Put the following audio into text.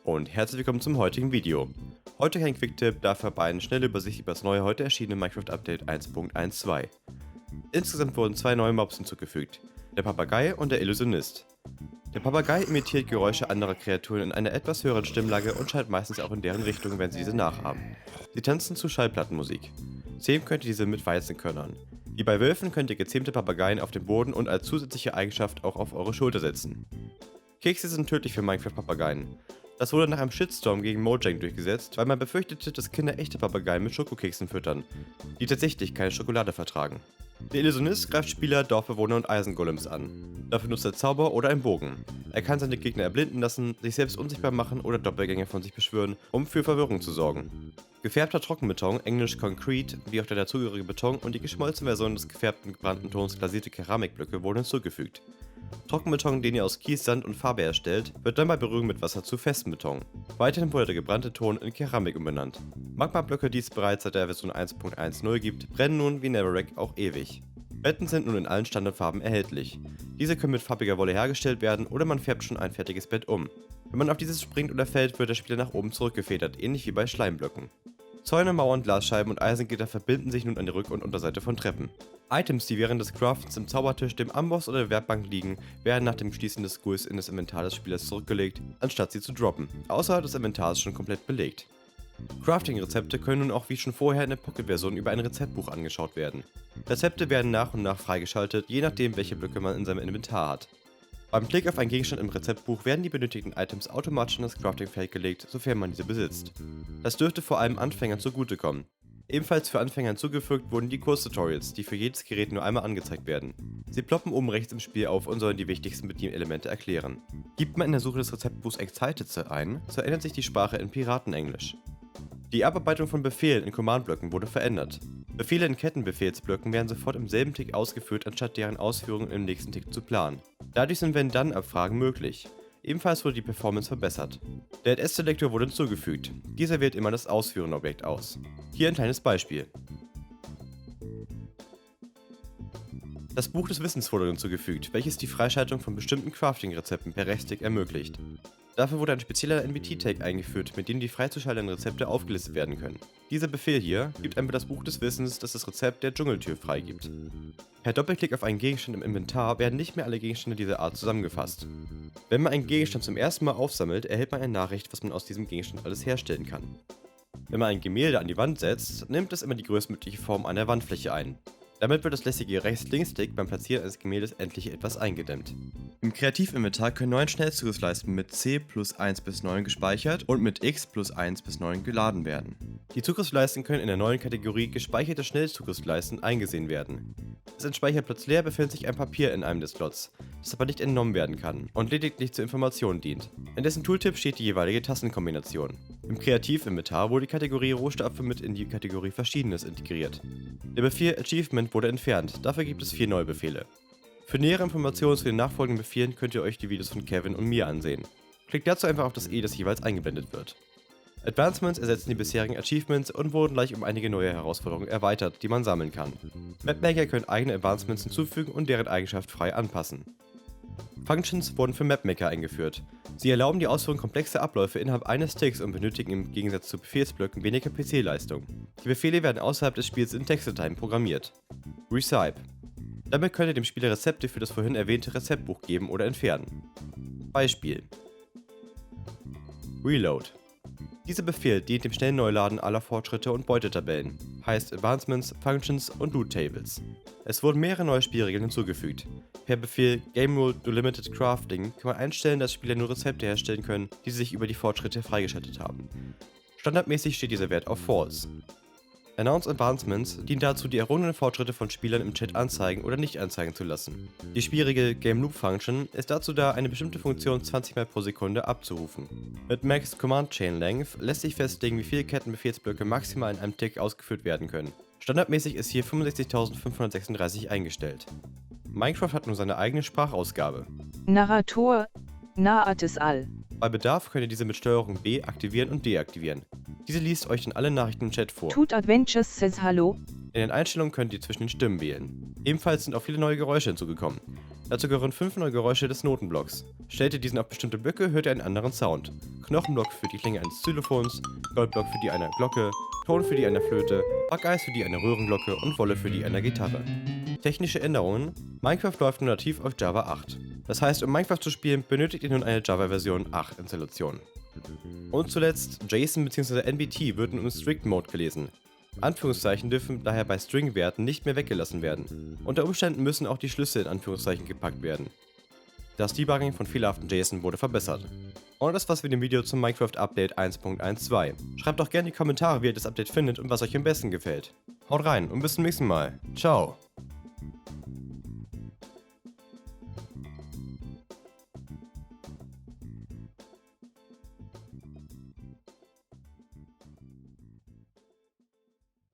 und herzlich willkommen zum heutigen Video. Heute kein Quicktip, dafür aber eine schnelle Übersicht über das neue heute erschienene Minecraft Update 1.12. Insgesamt wurden zwei neue Mobs hinzugefügt, der Papagei und der Illusionist. Der Papagei imitiert Geräusche anderer Kreaturen in einer etwas höheren Stimmlage und schallt meistens auch in deren Richtung, wenn sie diese nachahmen. Sie tanzen zu Schallplattenmusik. Zähmen könnt ihr diese mit Weizenkörnern. Wie bei Wölfen könnt ihr gezähmte Papageien auf dem Boden und als zusätzliche Eigenschaft auch auf eure Schulter setzen. Kekse sind tödlich für Minecraft-Papageien. Das wurde nach einem Shitstorm gegen Mojang durchgesetzt, weil man befürchtete, dass Kinder echte Papageien mit Schokokeksen füttern, die tatsächlich keine Schokolade vertragen. Der Illusionist greift Spieler, Dorfbewohner und Eisengolems an. Dafür nutzt er Zauber oder einen Bogen. Er kann seine Gegner erblinden lassen, sich selbst unsichtbar machen oder Doppelgänger von sich beschwören, um für Verwirrung zu sorgen. Gefärbter Trockenbeton, englisch Concrete, wie auch der dazugehörige Beton und die geschmolzene Version des gefärbten gebrannten Tons glasierte Keramikblöcke wurden hinzugefügt. Trockenbeton, den ihr aus Kies, Sand und Farbe erstellt, wird dann bei Berührung mit Wasser zu festem Beton. Weiterhin wurde der gebrannte Ton in Keramik umbenannt. Magmablöcke, die es bereits seit der Version 1.10 gibt, brennen nun wie Netherrack auch ewig. Betten sind nun in allen Standardfarben erhältlich. Diese können mit farbiger Wolle hergestellt werden oder man färbt schon ein fertiges Bett um. Wenn man auf dieses springt oder fällt, wird der Spieler nach oben zurückgefedert, ähnlich wie bei Schleimblöcken. Zäune, Mauern, Glasscheiben und Eisengitter verbinden sich nun an der Rück- und Unterseite von Treppen. Items, die während des Craftens im Zaubertisch, dem Amboss oder der Werkbank liegen, werden nach dem Schließen des Ghouls in das Inventar des Spielers zurückgelegt, anstatt sie zu droppen. Außerhalb des Inventars schon komplett belegt. Crafting-Rezepte können nun auch wie schon vorher in der Pocket-Version über ein Rezeptbuch angeschaut werden. Rezepte werden nach und nach freigeschaltet, je nachdem welche Blöcke man in seinem Inventar hat. Beim Klick auf einen Gegenstand im Rezeptbuch werden die benötigten Items automatisch in das Crafting-Feld gelegt, sofern man diese besitzt. Das dürfte vor allem Anfängern zugutekommen. Ebenfalls für Anfänger hinzugefügt wurden die Kurstutorials, die für jedes Gerät nur einmal angezeigt werden. Sie ploppen oben rechts im Spiel auf und sollen die wichtigsten Bedienelemente erklären. Gibt man in der Suche des Rezeptbuchs Excitedse ein, so ändert sich die Sprache in Piratenenglisch. Die Abarbeitung von Befehlen in Command-Blöcken wurde verändert. Befehle in Kettenbefehlsblöcken werden sofort im selben Tick ausgeführt, anstatt deren Ausführung im nächsten Tick zu planen. Dadurch sind Wenn-Dann-Abfragen möglich. Ebenfalls wurde die Performance verbessert. Der S-Selektor wurde hinzugefügt. Dieser wählt immer das ausführende Objekt aus. Hier ein kleines Beispiel. Das Buch des Wissens wurde hinzugefügt, welches die Freischaltung von bestimmten Crafting-Rezepten per Rechtsklick ermöglicht. Dafür wurde ein spezieller NBT-Tag eingeführt, mit dem die freizuschaltenden Rezepte aufgelistet werden können. Dieser Befehl hier gibt einem das Buch des Wissens, das das Rezept der Dschungeltür freigibt. Per Doppelklick auf einen Gegenstand im Inventar werden nicht mehr alle Gegenstände dieser Art zusammengefasst. Wenn man einen Gegenstand zum ersten Mal aufsammelt, erhält man eine Nachricht, was man aus diesem Gegenstand alles herstellen kann. Wenn man ein Gemälde an die Wand setzt, nimmt es immer die größtmögliche Form einer Wandfläche ein. Damit wird das lästige Rechts-Links-Stick beim Platzieren eines Gemäldes endlich etwas eingedämmt. Im Kreativinventar können 9 Schnellzugriffsleisten mit C plus 1 bis 9 gespeichert und mit X plus 1 bis 9 geladen werden. Die Zugriffsleisten können in der neuen Kategorie Gespeicherte Schnellzugriffsleisten eingesehen werden. Ist ein Speicherplatz leer, befindet sich ein Papier in einem der Slots, das aber nicht entnommen werden kann und lediglich zur Information dient. In dessen Tooltip steht die jeweilige Tastenkombination. Im Kreativinventar wurde die Kategorie Rohstoffe mit in die Kategorie Verschiedenes integriert. Der Befehl Achievement wurde entfernt, dafür gibt es 4 neue Befehle. Für nähere Informationen zu den nachfolgenden Befehlen könnt ihr euch die Videos von Kevin und mir ansehen. Klickt dazu einfach auf das E, das jeweils eingeblendet wird. Advancements ersetzen die bisherigen Achievements und wurden gleich um einige neue Herausforderungen erweitert, die man sammeln kann. Mapmaker können eigene Advancements hinzufügen und deren Eigenschaft frei anpassen. Functions wurden für Mapmaker eingeführt. Sie erlauben die Ausführung komplexer Abläufe innerhalb eines Ticks und benötigen im Gegensatz zu Befehlsblöcken weniger PC-Leistung. Die Befehle werden außerhalb des Spiels in Textdateien programmiert. Recipe. Damit könnt ihr dem Spieler Rezepte für das vorhin erwähnte Rezeptbuch geben oder entfernen. Beispiel: Reload. Dieser Befehl dient dem schnellen Neuladen aller Fortschritte und Beutetabellen, heißt Advancements, Functions und Loot Tables. Es wurden mehrere neue Spielregeln hinzugefügt. Per Befehl Game Rule to Limited Crafting kann man einstellen, dass Spieler nur Rezepte herstellen können, die sich über die Fortschritte freigeschaltet haben. Standardmäßig steht dieser Wert auf False. Announce Advancements dient dazu, die errungenen Fortschritte von Spielern im Chat anzeigen oder nicht anzeigen zu lassen. Die Spielregel Game Loop Function ist dazu da, eine bestimmte Funktion 20 Mal pro Sekunde abzurufen. Mit Max Command Chain Length lässt sich festlegen, wie viele Kettenbefehlsblöcke maximal in einem Tick ausgeführt werden können. Standardmäßig ist hier 65.536 eingestellt. Minecraft hat nun seine eigene Sprachausgabe. Narrator, Naates All. Bei Bedarf könnt ihr diese mit Steuerung B aktivieren und deaktivieren. Diese liest euch dann alle Nachrichten im Chat vor. Tut Adventures says Hallo. In den Einstellungen könnt ihr zwischen den Stimmen wählen. Ebenfalls sind auch viele neue Geräusche hinzugekommen. Dazu gehören 5 neue Geräusche des Notenblocks. Stellt ihr diesen auf bestimmte Blöcke, hört ihr einen anderen Sound. Knochenblock für die Klinge eines Xylophons, Goldblock für die einer Glocke, Ton für die einer Flöte, Backeis für die einer Röhrenglocke und Wolle für die einer Gitarre. Technische Änderungen: Minecraft läuft nun nativ auf Java 8. Das heißt, um Minecraft zu spielen, benötigt ihr nun eine Java Version 8 Installation. Und zuletzt, JSON bzw. NBT wird nun im Strict Mode gelesen. Anführungszeichen dürfen daher bei String-Werten nicht mehr weggelassen werden. Unter Umständen müssen auch die Schlüssel in Anführungszeichen gepackt werden. Das Debugging von fehlerhaften JSON wurde verbessert. Und das war's mit dem Video zum Minecraft Update 1.12. Schreibt doch gerne in die Kommentare, wie ihr das Update findet und was euch am besten gefällt. Haut rein und bis zum nächsten Mal. Ciao.